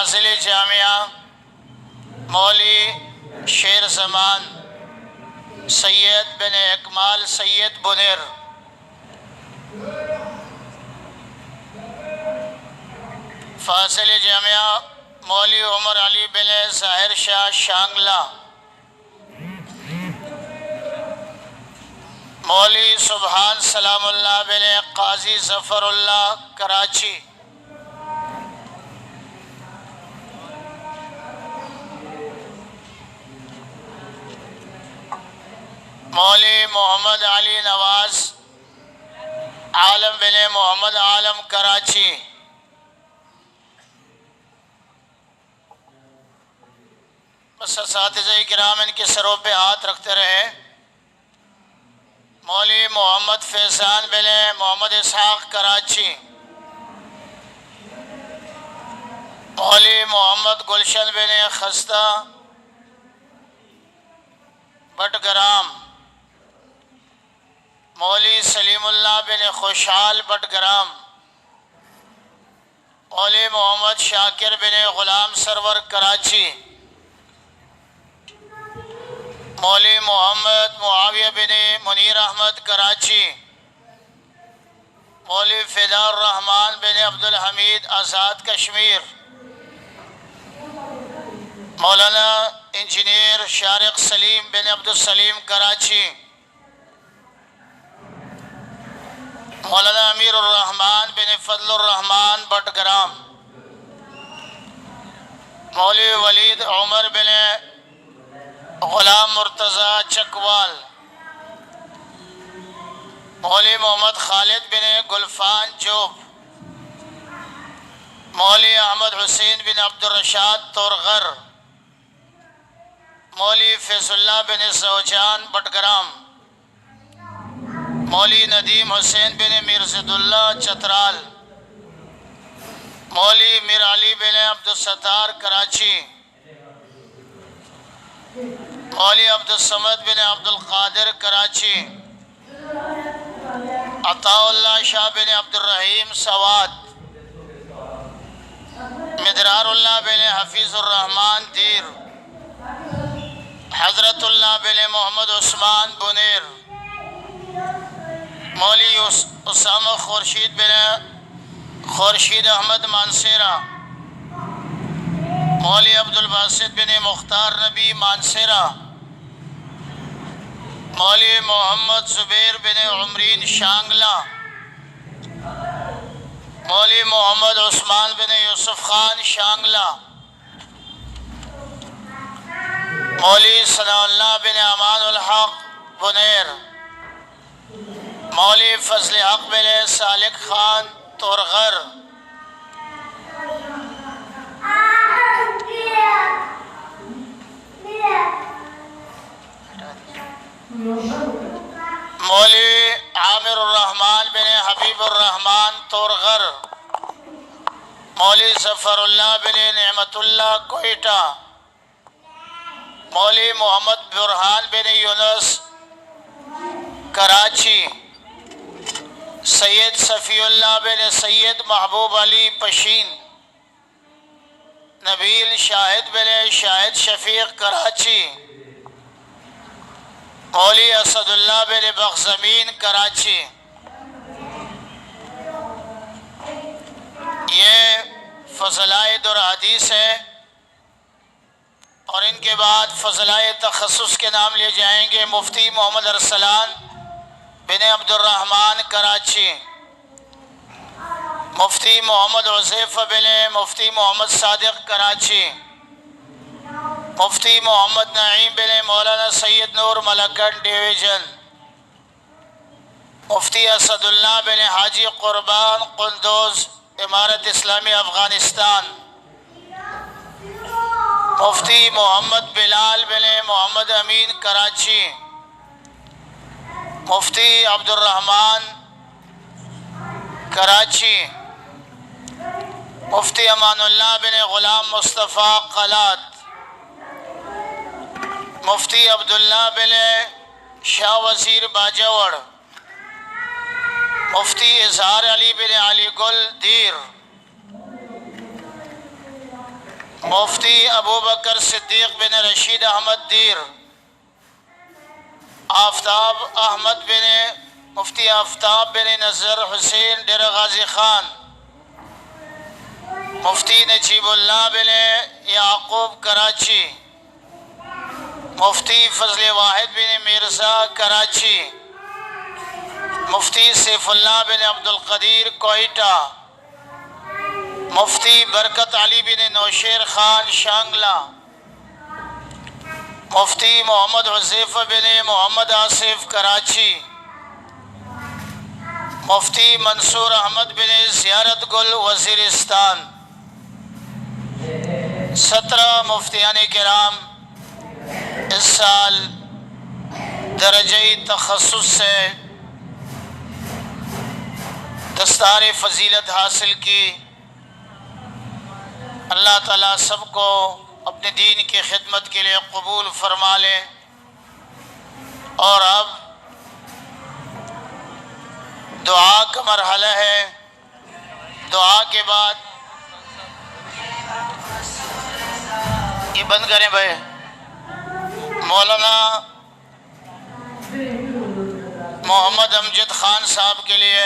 فاضل جامعہ مولوی شیر زمان سید بن اکمال سید بنیر، فاضل جامعہ مولوی عمر علی بن ظاہر شاہ شانگلہ، مولوی سبحان سلام اللہ بن قاضی ظفر اللہ کراچی، مولوی محمد علی نواز عالم بن محمد عالم کراچی، بس اساتذہ کرام ان کے سروں پہ ہاتھ رکھتے رہے۔ مولوی محمد فیضان بن محمد اسحاق کراچی، مولوی محمد گلشن بن خستہ بٹگرام، مولوی سلیم اللہ بن خوشحال بٹگرام، مولوی محمد شاکر بن غلام سرور کراچی، مولوی محمد معاویہ بن منیر احمد کراچی، مولوی فدا الرحمن بن عبدالحمید آزاد کشمیر، مولانا انجینئر شارق سلیم بن عبدالسلیم کراچی، مولانا امیر الرحمن بن فضل الرحمن بٹگرام، مولوی ولید عمر بن غلام مرتضی چکوال، مولوی محمد خالد بن گلفان جوب، مولوی احمد حسین بن عبد الرشاد تورغر، مولوی فیض اللہ بن زوجان بٹگرام، مولوی ندیم حسین بن مرزد اللہ چترال، مولوی میر علی بن عبدالستار کراچی، مولوی عبدالصمد بن عبدالقادر کراچی، عطاء اللہ شاہ بن عبدالرحیم سوات، مدرار اللہ بن حفیظ الرحمن دیر، حضرت اللہ بن محمد عثمان بنیر، مولوی اسامہ خورشید بن خورشید احمد مانسیرہ، مولوی عبدالباسط بن مختار نبی مانسیرہ، مولوی محمد زبیر بن عمرین شانگلہ، مولوی محمد عثمان بن یوسف خان شانگلہ، مولوی ثناء اللہ بن امان الحق بنیر، مولوی فضل حق بن سالک خان تورغر، مولوی عامر الرحمن بن حبیب الرحمن تورغر، مولوی ظفر اللہ بن نعمت اللہ کوئٹہ، مولوی محمد برہان بن یونس کراچی، سید صفی اللہ بن سید محبوب علی پشین، نبیل شاہد بن شاہد شفیق کراچی، مولوی اسد اللہ بن بخزمین کراچی۔ یہ فضلائے در حدیث ہے، اور ان کے بعد فضلائے تخصص کے نام لیے جائیں گے۔ مفتی محمد ارسلان بن عبد الرحمن کراچی، مفتی محمد عزیفہ بن مفتی محمد صادق کراچی، مفتی محمد نعیم بن مولانا سید نور ملکن ڈویژن، مفتی اسد اللہ بن حاجی قربان قندوز امارت اسلامی افغانستان، مفتی محمد بلال بن محمد امین کراچی، مفتی عبد الرحمن کراچی، مفتی امان اللہ بن غلام مصطفیٰ قلات، مفتی عبداللہ بن شاہ وزیر باجوڑ، مفتی اظہار علی بن علی گل دیر، مفتی ابو بکر صدیق بن رشید احمد دیر، مفتی آفتاب بن نظر حسین ڈیر غازی خان، مفتی نجیب اللہ بن یعقوب کراچی، مفتی فضل واحد بن مرزا کراچی، مفتی سیف اللہ بن عبد القدیر کوئٹہ، مفتی برکت علی بن نوشیر خان شانگلہ، مفتی محمد حذیفہ بن محمد آصف کراچی، مفتی منصور احمد بن زیارت گل وزیرستان۔ 17 مفتیان کرام اس سال درجہ تخصص سے دستار فضیلت حاصل کی۔ اللہ تعالیٰ سب کو اپنے دین کی خدمت کے لیے قبول فرما لے۔ اور اب دعا کا مرحلہ ہے۔ دعا کے بعد یہ بند کریں بھائی، مولانا محمد امجد خان صاحب کے لیے